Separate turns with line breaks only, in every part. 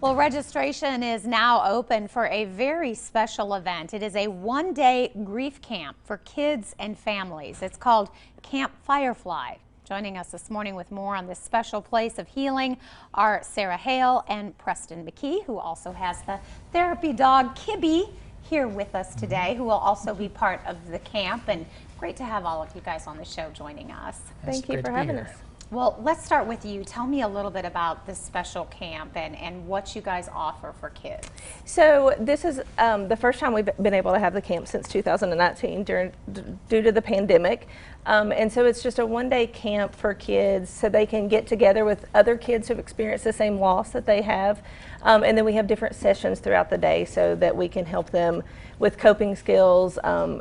Well, registration is now open for a very special event. It is a one-day grief camp for kids and families. It's called Camp Firefly. Joining us this morning with more on this special place of healing are Sarah Hale and Preston McKee, who also has the therapy dog Kibby here with us today, who will also be part of the camp. And great to have all of you guys on the show joining us.
Thank you for having us.
Well, let's start with you. Tell me a little bit about this special camp and what you guys offer for kids.
So this is the first time we've been able to have the camp since 2019 due to the pandemic. And so it's just a one-day camp for kids so they can get together with other kids who've experienced the same loss that they have. And then we have different sessions throughout the day so that we can help them with coping skills,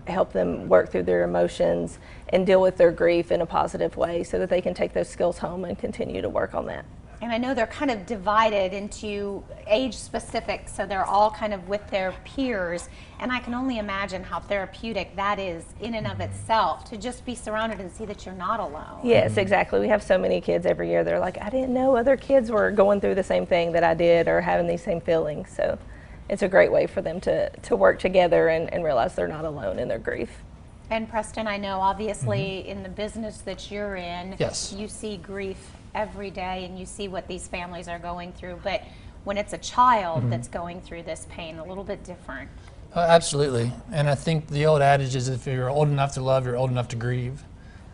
help them work through their emotions and deal with their grief in a positive way so that they can take those skills home and continue to work on that.
And I know they're kind of divided into age specific, so they're all kind of with their peers. And I can only imagine how therapeutic that is in and of itself, to just be surrounded and see that you're not alone.
Yes, exactly. We have so many kids every year. They're like, I didn't know other kids were going through the same thing that I did or having these same feelings. So it's a great way for them to work together and realize they're not alone in their grief.
And Preston, I know obviously in the business that you're in,
yes,
you see grief every day and you see what these families are going through, but when it's a child that's going through this pain, a little bit different.
Absolutely. And I think the old adage is if you're old enough to love, you're old enough to grieve.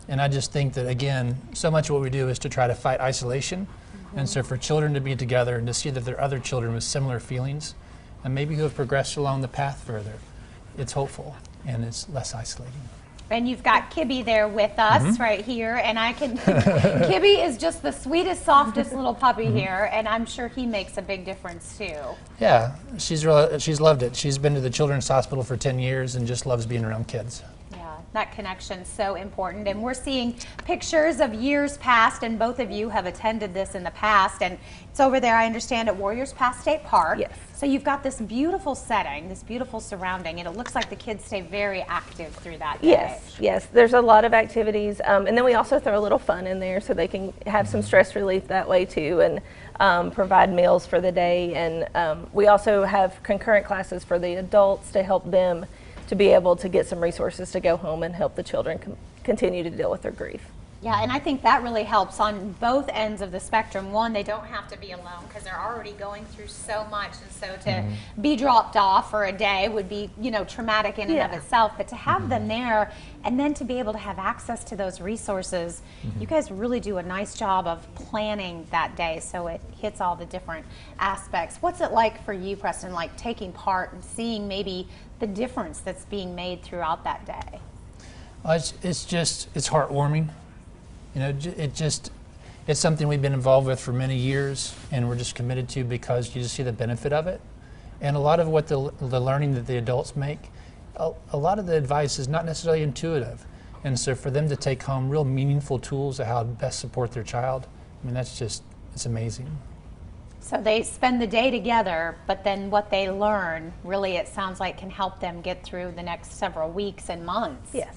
And I just think that, again, so much of what we do is to try to fight isolation. And so for children to be together and to see that there are other children with similar feelings and maybe who have progressed along the path further, it's hopeful and it's less isolating.
And you've got Kibby there with us right here, and I can, Kibby is just the sweetest, softest little puppy here, and I'm sure he makes a big difference too.
Yeah, she's loved it. She's been to the Children's Hospital for 10 years and just loves being around kids.
Yeah, that connection's so important, and we're seeing pictures of years past, and both of you have attended this in the past, and it's over there, I understand, at Warriors Pass State Park.
Yes.
So you've got this beautiful setting, this beautiful surrounding, and it looks like the kids stay very active through that day.
Yes, yes. There's a lot of activities, and then we also throw a little fun in there so they can have some stress relief that way too, and provide meals for the day. And we also have concurrent classes for the adults to help them to be able to get some resources to go home and help the children continue to deal with their grief.
Yeah, and I think that really helps on both ends of the spectrum. One, they don't have to be alone because they're already going through so much, and so to be dropped off for a day would be, you know, traumatic in and of itself. But to have them there and then to be able to have access to those resources, you guys really do a nice job of planning that day so it hits all the different aspects. What's it like for you, Preston, like taking part and seeing maybe the difference that's being made throughout that day?
It's heartwarming. You know, it's something we've been involved with for many years, and we're just committed to because you just see the benefit of it. And a lot of what the learning that the adults make, a lot of the advice is not necessarily intuitive. And so for them to take home real meaningful tools of how to best support their child, I mean, it's amazing.
So they spend the day together, but then what they learn, really, it sounds like, can help them get through the next several weeks and months.
Yes.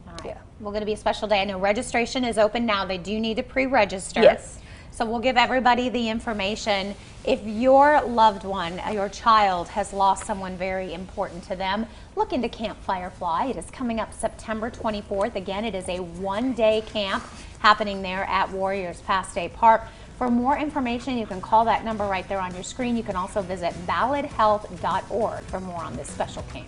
All right.
Yeah.
We're going to be a special day. I know registration is open now. They do need to pre-register.
Yes.
So we'll give everybody the information. If your loved one, your child, has lost someone very important to them, look into Camp Firefly. It is coming up September 24th. Again, it is a one-day camp happening there at Warriors Pass State Park. For more information, you can call that number right there on your screen. You can also visit balladhealth.org for more on this special camp.